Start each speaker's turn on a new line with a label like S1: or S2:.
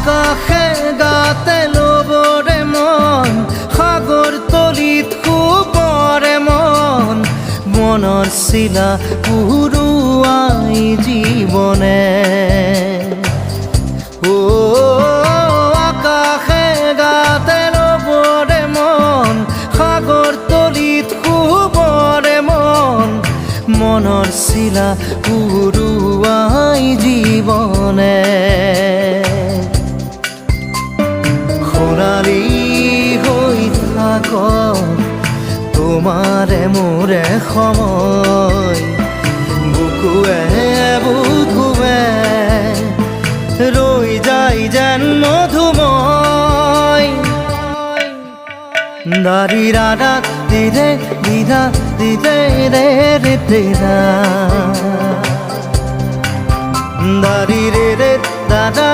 S1: আকাশে গাতে ল'বৰে মন সাগৰ তলিত শুবৰে মন মনৰ চিলা উৰুৱাই জীৱনে আকাশে গাতে ল'বৰে মন সাগৰ তলিত শুবৰে মন মনৰ চিলা উৰুৱাই জীৱনে খৰালি হৈ থাক তোমাৰে মোৰে সময় বুকুৱে বুকুৱে ৰৈ যায় যেন মধুময় দাৰি ৰাধা দিদে দিদা দিদে ৰে ৰে দিদা দাৰি ৰে ৰে দাদা